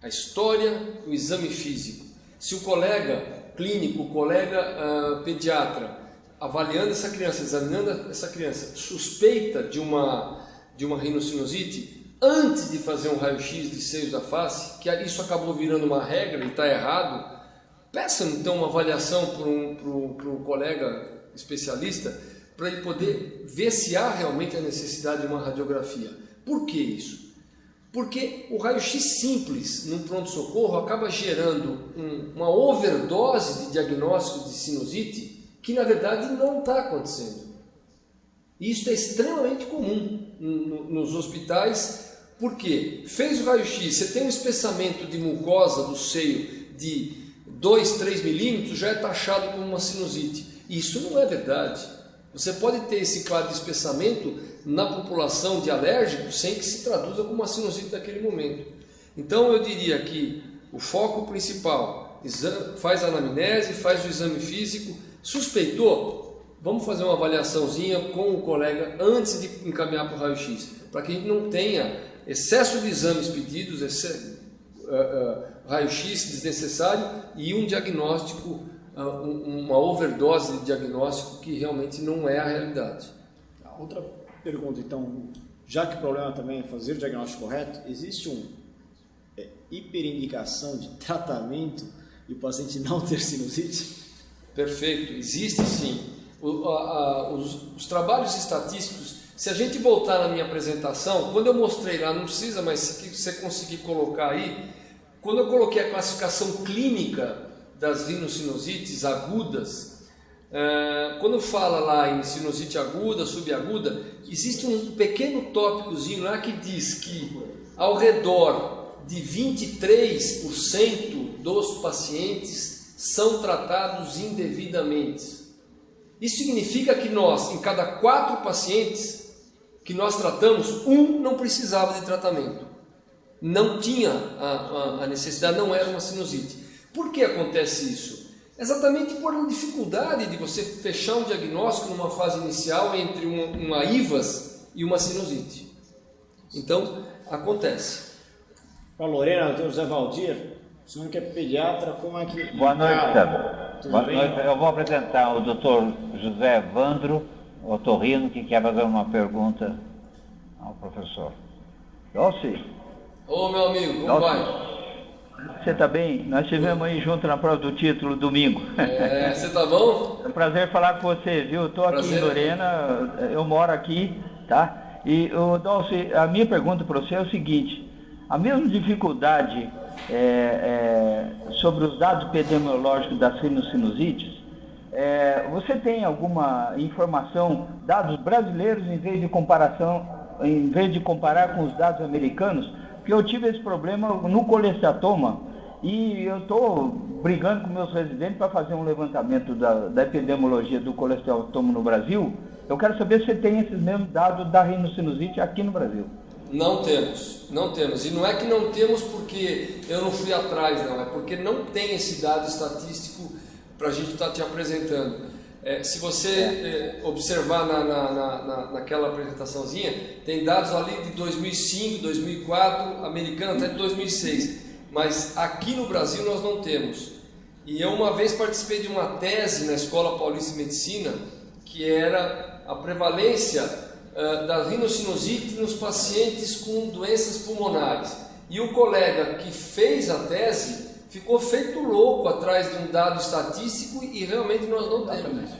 a história, o exame físico. Se o colega clínico, o colega pediatra, avaliando essa criança, examinando essa criança, suspeita de uma de uma rinocinusite antes de fazer um raio-x de seios da face, que isso acabou virando uma regra e está errado, peça então uma avaliação para um colega especialista, para ele poder ver se há realmente a necessidade de uma radiografia. Por que isso? Porque o raio-x simples num pronto-socorro acaba gerando uma overdose de diagnóstico de sinusite que na verdade não está acontecendo. Isso é extremamente comum nos hospitais, porque fez o raio-x, você tem um espessamento de mucosa do seio de 2, 3 milímetros, já é taxado como uma sinusite. Isso não é verdade. Você pode ter esse quadro de espessamento na população de alérgicos sem que se traduza como uma sinusite naquele momento. Então eu diria que o foco principal, faz a anamnese, faz o exame físico, suspeitou, vamos fazer uma avaliaçãozinha com o colega antes de encaminhar para o raio-x, para que a gente não tenha excesso de exames pedidos, raio-x desnecessário e um diagnóstico, uma overdose de diagnóstico que realmente não é a realidade. Outra pergunta, então, já que o problema também é fazer o diagnóstico correto, existe uma hiperindicação de tratamento e o paciente não ter sinusite? Perfeito, existe sim. Os trabalhos estatísticos, se a gente voltar na minha apresentação, quando eu mostrei lá, não precisa, mas se você conseguir colocar aí, quando eu coloquei a classificação clínica das rinossinusites agudas, quando fala lá em sinusite aguda, subaguda, existe um pequeno tópicozinho lá que diz que ao redor de 23% dos pacientes são tratados indevidamente. Isso significa que nós, em cada 4 pacientes que nós tratamos, um não precisava de tratamento. Não tinha a necessidade, não era uma sinusite. Por que acontece isso? Exatamente por uma dificuldade de você fechar um diagnóstico numa fase inicial entre uma IVAS e uma sinusite. Então, acontece. Para a Lorena, doutor José Valdir, o senhor que é pediatra, como é que... Boa noite, Sandro. Boa noite. Eu vou apresentar o doutor José Evandro Otorrino, que quer fazer uma pergunta ao professor. Dulce. Ô, meu amigo, como vai? Você está bem? Nós estivemos aí junto na prova do título domingo. Você está bom? É um prazer falar com você, viu? Estou aqui em Lorena, eu moro aqui, tá? E, Dulce, a minha pergunta para você é o seguinte: a mesma dificuldade sobre os dados epidemiológicos das rinossinusites, você tem alguma informação, dados brasileiros em vez de comparar com os dados americanos? Porque eu tive esse problema no colestatoma e eu estou brigando com meus residentes para fazer um levantamento da epidemiologia do colestatoma no Brasil. Eu quero saber se você tem esses mesmos dados da rinocinusite aqui no Brasil. Não temos. E não é que não temos porque eu não fui atrás, não. É porque não tem esse dado estatístico para a gente estar te apresentando. Se você observar naquela apresentaçãozinha, tem dados ali de 2005, 2004, americano até de 2006. Mas aqui no Brasil nós não temos. E eu uma vez participei de uma tese na Escola Paulista de Medicina, que era a prevalência da rinocinusite nos pacientes com doenças pulmonares. E o colega que fez a tese ficou feito louco atrás de um dado estatístico e realmente nós não temos.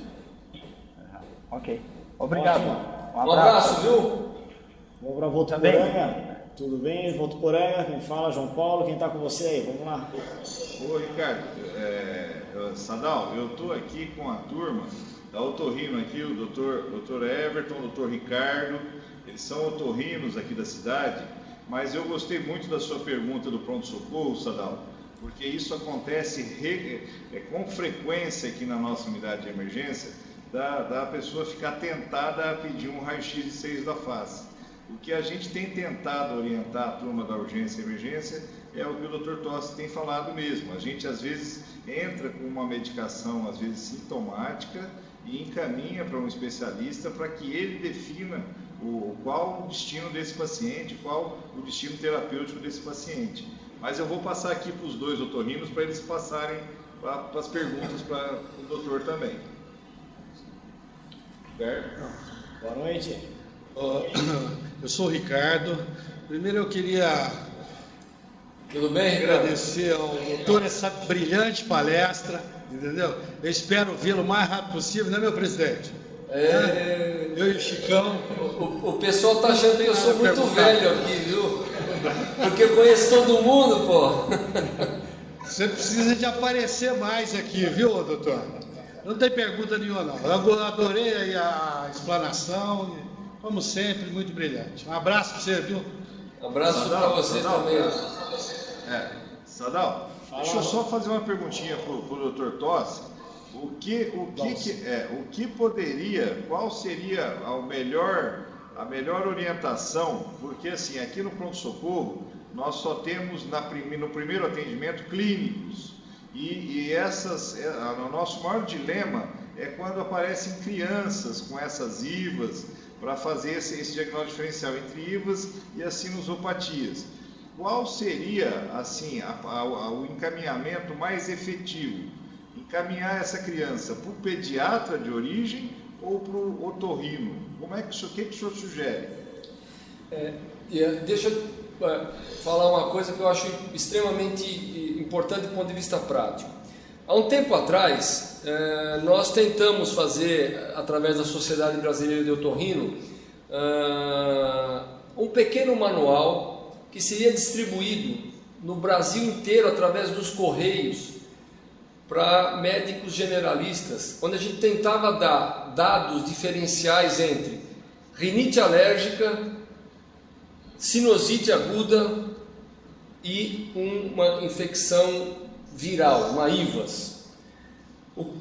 Ok. Obrigado. Um abraço, viu? Vamos para Votuporanga. Tudo bem? Votuporanga, quem fala? João Paulo, quem está com você aí? Vamos lá. Ô Ricardo, Sadal, eu estou aqui com a turma da Otorrino aqui, o doutor Everton, o doutor Ricardo, eles são otorrinos aqui da cidade, mas eu gostei muito da sua pergunta do pronto-socorro, Sadal, porque isso acontece com frequência aqui na nossa unidade de emergência, da pessoa ficar tentada a pedir um raio-x de seios da face. O que a gente tem tentado orientar a turma da urgência e emergência é o que o Dr. Tossi tem falado mesmo. A gente às vezes entra com uma medicação, às vezes sintomática, e encaminha para um especialista para que ele defina qual o destino desse paciente, qual o destino terapêutico desse paciente. Mas eu vou passar aqui para os dois otorrinos para eles passarem para as perguntas para o doutor também. Boa noite. Eu sou o Ricardo. Primeiro eu queria Tudo bem, Ricardo? agradecer ao doutor essa brilhante palestra, entendeu? Eu espero vê-lo o mais rápido possível, né, meu presidente? Eu e o Chicão. O pessoal tá achando que eu sou muito velho aqui, viu? Porque eu conheço todo mundo, pô. Você precisa de aparecer mais aqui, viu, doutor? Não tem pergunta nenhuma, não. Eu adorei aí a explanação, como sempre, muito brilhante. Um abraço para você, viu? Um abraço para você também. Sadal, deixa eu só fazer uma perguntinha pro Dr. Tossi. O que poderia, qual seria a melhor orientação? Porque assim, aqui no pronto-socorro, nós só temos no primeiro atendimento clínicos. E o nosso maior dilema é quando aparecem crianças com essas IVAs para fazer esse diagnóstico diferencial entre IVAs e as sinusopatias. Qual seria, assim, o encaminhamento mais efetivo? Encaminhar essa criança para o pediatra de origem ou para o otorrino? O que o senhor sugere? Deixa eu falar uma coisa que eu acho extremamente importante do ponto de vista prático. Há um tempo atrás, nós tentamos fazer, através da Sociedade Brasileira de Otorrino, um pequeno manual que seria distribuído no Brasil inteiro através dos correios para médicos generalistas, onde a gente tentava dar dados diferenciais entre rinite alérgica, sinusite aguda e uma infecção viral, uma IVAS.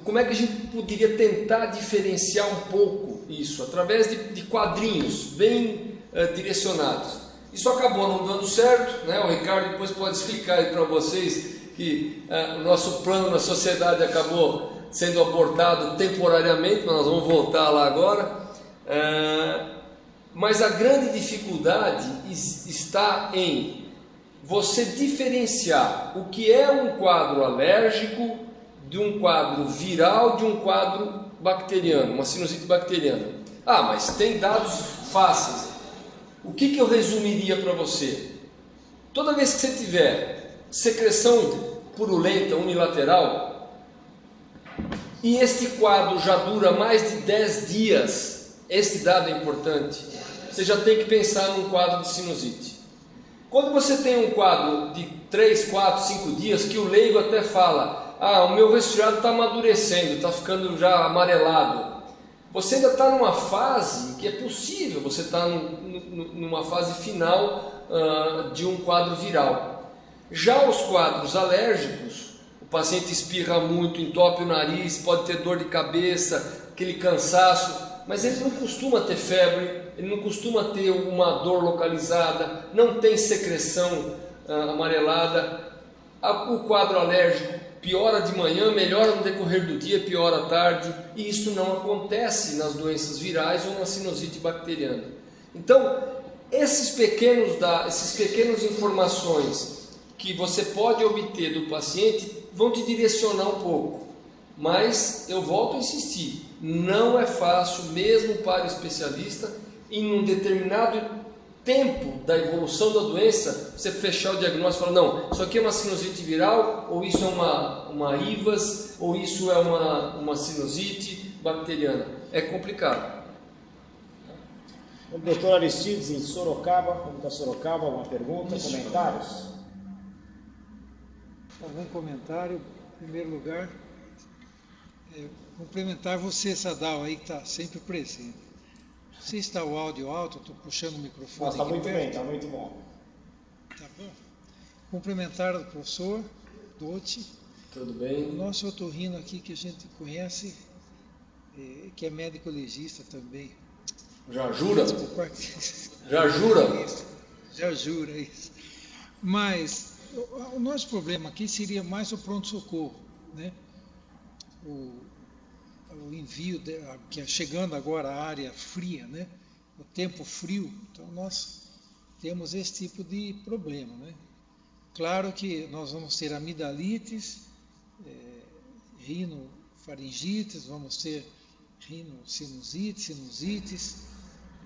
Como é que a gente poderia tentar diferenciar um pouco isso? Através de quadrinhos bem direcionados. Isso acabou não dando certo, né? O Ricardo depois pode explicar para vocês que o nosso plano na sociedade acabou sendo abortado temporariamente, mas nós vamos voltar lá agora. Mas a grande dificuldade está em você diferenciar o que é um quadro alérgico de um quadro viral, de um quadro bacteriano, uma sinusite bacteriana. Mas tem dados fáceis. O que eu resumiria para você? Toda vez que você tiver secreção purulenta unilateral e este quadro já dura mais de 10 dias, este dado é importante, você já tem que pensar num quadro de sinusite. Quando você tem um quadro de 3, 4, 5 dias, que o leigo até fala, o meu resfriado está amadurecendo, está ficando já amarelado, você ainda está numa fase que é possível, você está numa fase final de um quadro viral. Já os quadros alérgicos, o paciente espirra muito, entope o nariz, pode ter dor de cabeça, aquele cansaço, mas ele não costuma ter febre, ele não costuma ter uma dor localizada, não tem secreção amarelada. O quadro alérgico piora de manhã, melhora no decorrer do dia, piora à tarde, e isso não acontece nas doenças virais ou na sinusite bacteriana. Então, esses pequenas informações que você pode obter do paciente vão te direcionar um pouco, mas eu volto a insistir, não é fácil, mesmo para o especialista, em um determinado tempo da evolução da doença, você fechar o diagnóstico e falar, não, isso aqui é uma sinusite viral, ou isso é uma IVAS, ou isso é uma sinusite bacteriana. É complicado. O doutor Aristides, em Sorocaba, como está Sorocaba, alguma pergunta, comentários? Algum comentário? Em primeiro lugar, complementar você, Sadal, aí que está sempre presente. Se está o áudio alto, estou puxando o microfone. Está muito bem, está muito bom. Tá bom. Cumprimentar o professor Dotti. Tudo bem. O nosso otorrino aqui que a gente conhece, que é médico legista também. Já jura? Já jura? Já jura isso. Mas o nosso problema aqui seria mais o pronto-socorro, né? O envio, que é chegando agora à área fria, né? O tempo frio, então nós temos esse tipo de problema, né? Claro que nós vamos ter amidalites, rinofaringites, vamos ter rinossinusites, sinusites,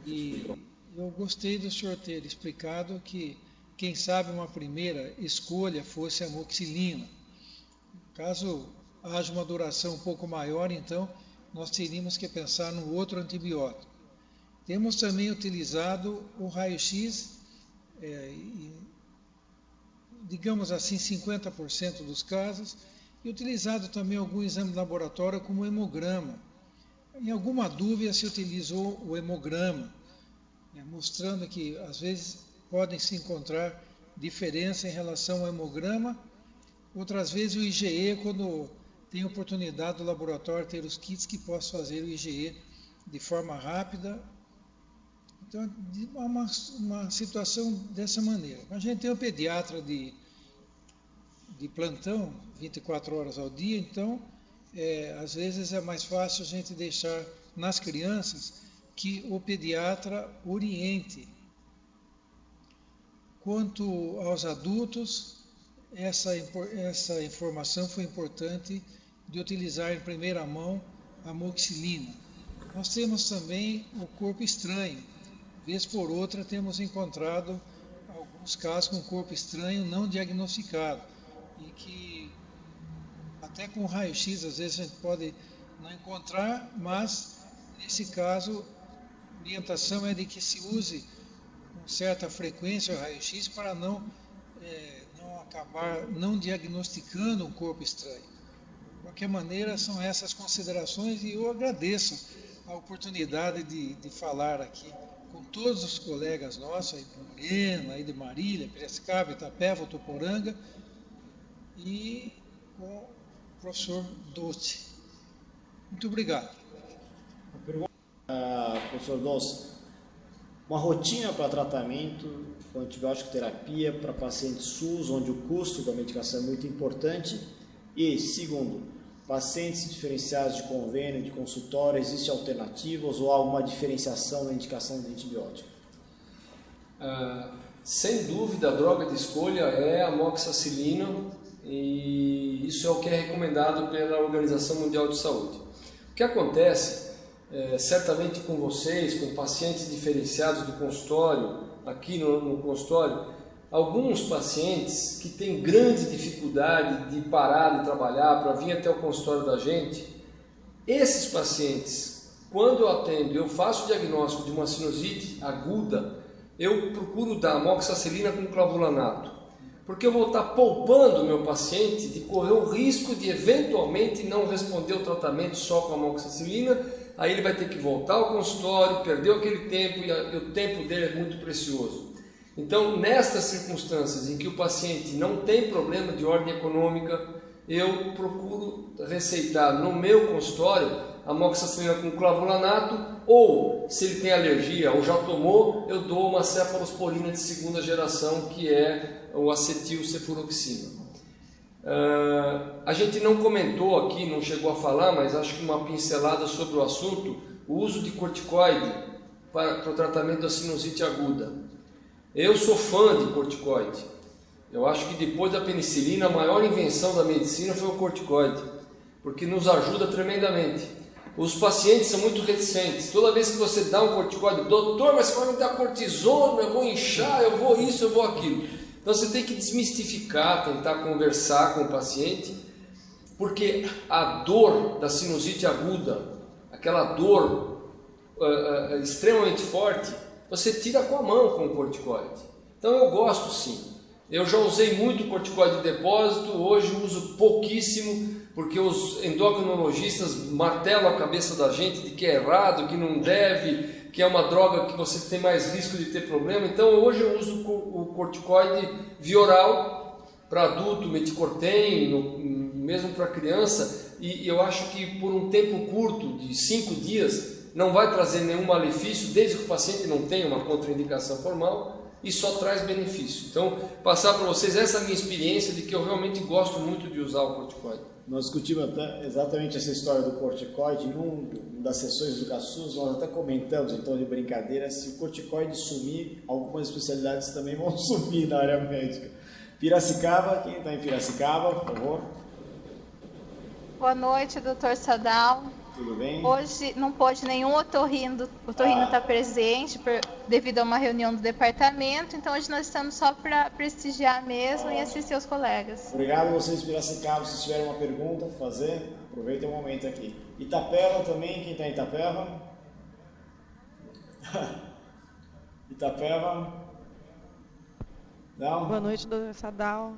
e eu gostei do senhor ter explicado que, quem sabe, uma primeira escolha fosse a amoxicilina. Caso haja uma duração um pouco maior, então, nós teríamos que pensar no outro antibiótico. Temos também utilizado o raio-x, digamos assim, 50% dos casos, e utilizado também algum exame de laboratório como o hemograma. Em alguma dúvida se utilizou o hemograma, mostrando que às vezes podem se encontrar diferença em relação ao hemograma, outras vezes o IgE, quando tem oportunidade do laboratório ter os kits que possam fazer o IgE de forma rápida. Então, é uma situação dessa maneira. A gente tem um pediatra de plantão, 24 horas ao dia, então, às vezes é mais fácil a gente deixar nas crianças que o pediatra oriente. Quanto aos adultos, essa informação foi importante de utilizar em primeira mão a amoxicilina. Nós temos também o corpo estranho. Vez por outra temos encontrado alguns casos com corpo estranho não diagnosticado e que até com raio-x às vezes a gente pode não encontrar, mas nesse caso a orientação é de que se use com certa frequência o raio-x para não acabar não diagnosticando um corpo estranho. De qualquer maneira, são essas considerações e eu agradeço a oportunidade de falar aqui com todos os colegas nossos, aí de Morena, aí de Marília, Piracicaba, Itapeva, Votuporanga, e com o professor Dolce. Muito obrigado. Uma pergunta, professor Dolce. Uma rotina para tratamento com antibiótico terapia para pacientes SUS, onde o custo da medicação é muito importante. E, segundo, pacientes diferenciados de convênio, de consultório, existem alternativas ou alguma diferenciação na indicação de antibiótico? Sem dúvida, a droga de escolha é a amoxicilina e isso é o que é recomendado pela Organização Mundial de Saúde. O que acontece, certamente com vocês, com pacientes diferenciados do consultório, aqui no consultório, alguns pacientes que têm grande dificuldade de parar de trabalhar para vir até o consultório da gente, esses pacientes, quando eu atendo, eu faço o diagnóstico de uma sinusite aguda, eu procuro dar amoxicilina com clavulanato, porque eu vou estar poupando o meu paciente de correr o risco de eventualmente não responder o tratamento só com amoxicilina, aí ele vai ter que voltar ao consultório, perdeu aquele tempo e o tempo dele é muito precioso. Então, nestas circunstâncias em que o paciente não tem problema de ordem econômica, eu procuro receitar no meu consultório amoxicilina com clavulanato, ou se ele tem alergia ou já tomou, eu dou uma cefalosporina de segunda geração, que é o acetilcefuroxima. A gente não comentou aqui, não chegou a falar, mas acho que uma pincelada sobre o assunto, o uso de corticoide para o tratamento da sinusite aguda. Eu sou fã de corticoide. Eu acho que depois da penicilina, a maior invenção da medicina foi o corticoide, porque nos ajuda tremendamente. Os pacientes são muito reticentes. Toda vez que você dá um corticoide, doutor, mas você vai me dar cortisona, eu vou inchar, eu vou isso, eu vou aquilo. Então você tem que desmistificar, tentar conversar com o paciente, porque a dor da sinusite aguda, aquela dor extremamente forte, você tira com a mão com o corticoide. Então eu gosto sim. Eu já usei muito corticoide de depósito, hoje uso pouquíssimo, porque os endocrinologistas martelam a cabeça da gente de que é errado, que não deve, que é uma droga que você tem mais risco de ter problema. Então hoje eu uso o corticoide via oral para adulto, Meticorten, mesmo para criança, e eu acho que por um tempo curto, de 5 dias, não vai trazer nenhum malefício, desde que o paciente não tenha uma contraindicação formal, e só traz benefício. Então, passar para vocês essa minha experiência de que eu realmente gosto muito de usar o corticoide. Nós discutimos até exatamente essa história do corticoide em uma das sessões do CASUS, nós até comentamos, então, de brincadeira, se o corticoide sumir, algumas especialidades também vão sumir na área médica. Piracicaba, quem está em Piracicaba, por favor? Boa noite, doutor Sadal. Tudo bem? Hoje não pôde nenhum otorrino estar presente devido a uma reunião do departamento, então hoje nós estamos só para prestigiar mesmo e assistir os colegas. Obrigado a vocês de Piracicaba. Se tiverem uma pergunta para fazer, aproveitem o momento aqui. Itapeva também, quem está em Itapeva? Itapeva? Não? Boa noite, doutor Sadal.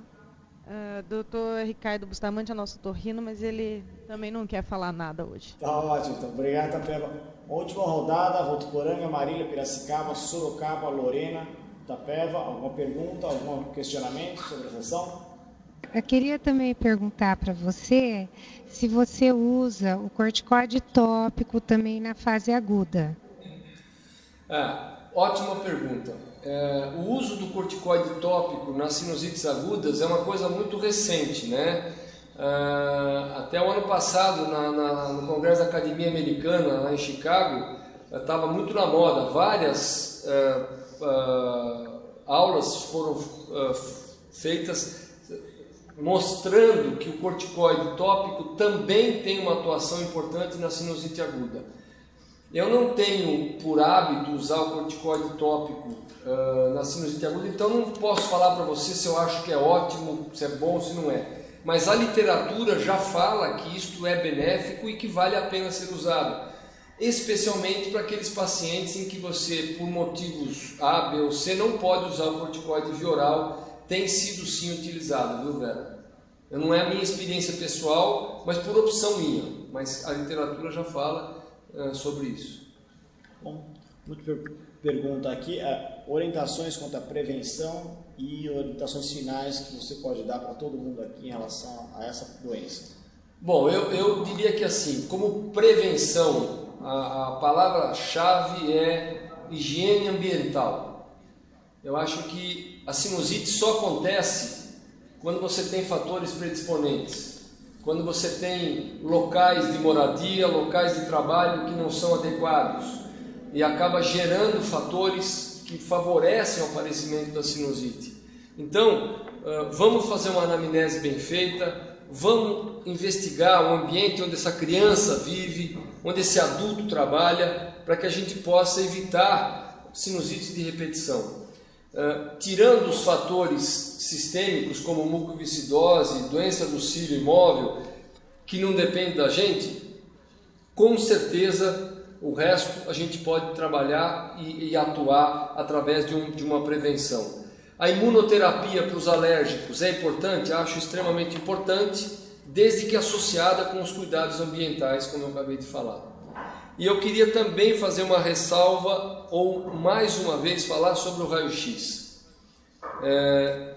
Doutor Ricardo Bustamante é nosso otorrino, mas ele também não quer falar nada hoje. Tá ótimo, então. Obrigado, Itapeva. Última rodada, Votuporanga, Marília, Piracicaba, Sorocaba, Lorena, Itapeva. Alguma pergunta, algum questionamento sobre a sessão? Eu queria também perguntar para você se você usa o corticoide tópico também na fase aguda. Ótima pergunta. O uso do corticoide tópico nas sinusites agudas é uma coisa muito recente, né? Até o ano passado, no Congresso da Academia Americana, lá em Chicago, estava muito na moda. Várias aulas foram feitas mostrando que o corticoide tópico também tem uma atuação importante na sinusite aguda. Eu não tenho por hábito usar o corticoide tópico na sinusite aguda, então não posso falar para você se eu acho que é ótimo, se é bom, se não é. Mas a literatura já fala que isto é benéfico e que vale a pena ser usado, especialmente para aqueles pacientes em que você, por motivos A, B ou C, não pode usar o corticoide via oral. Tem sido sim utilizado, viu, Vera? Não é a minha experiência pessoal, mas por opção minha, mas a literatura já fala sobre isso. Bom, muita pergunta aqui, orientações quanto à prevenção e orientações finais que você pode dar para todo mundo aqui em relação a essa doença. Bom, eu diria que assim, como prevenção, a palavra-chave é higiene ambiental. Eu acho que a sinusite só acontece quando você tem fatores predisponentes, quando você tem locais de moradia, locais de trabalho que não são adequados e acaba gerando fatores que favorecem o aparecimento da sinusite. Então, vamos fazer uma anamnese bem feita, vamos investigar o ambiente onde essa criança vive, onde esse adulto trabalha, para que a gente possa evitar sinusite de repetição. Tirando os fatores sistêmicos como mucoviscidose, doença do cílio imóvel, que não depende da gente, com certeza o resto a gente pode trabalhar e atuar através de uma prevenção. A imunoterapia para os alérgicos é importante? Acho extremamente importante, desde que associada com os cuidados ambientais, como eu acabei de falar. E eu queria também fazer uma ressalva, ou mais uma vez falar sobre o raio-x.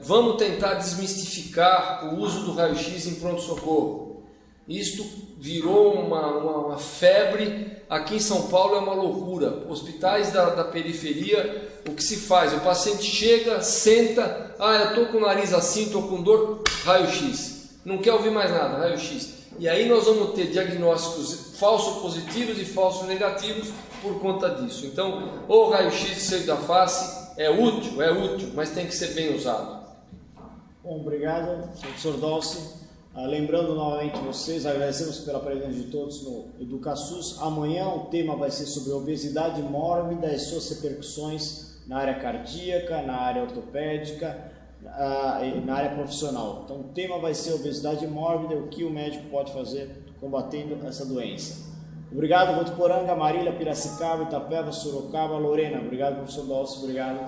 Vamos tentar desmistificar o uso do raio-x em pronto-socorro. Isto virou uma febre, aqui em São Paulo é uma loucura. Hospitais da periferia, o que se faz? O paciente chega, senta, eu estou com o nariz assim, estou com dor, raio-x. Não quer ouvir mais nada, raio-x. E aí nós vamos ter diagnósticos falsos positivos e falsos negativos por conta disso. Então, o raio-x de seio da face é útil, mas tem que ser bem usado. Bom, obrigado, professor Dolce. Lembrando novamente vocês, agradecemos pela presença de todos no EducaSUS. Amanhã o tema vai ser sobre obesidade mórbida e suas repercussões na área cardíaca, na área ortopédica, na área profissional. Então o tema vai ser obesidade mórbida e o que o médico pode fazer combatendo essa doença. Obrigado, Votuporanga, Marília, Piracicaba, Itapeva, Sorocaba, Lorena. Obrigado, professor Dolce. Obrigado.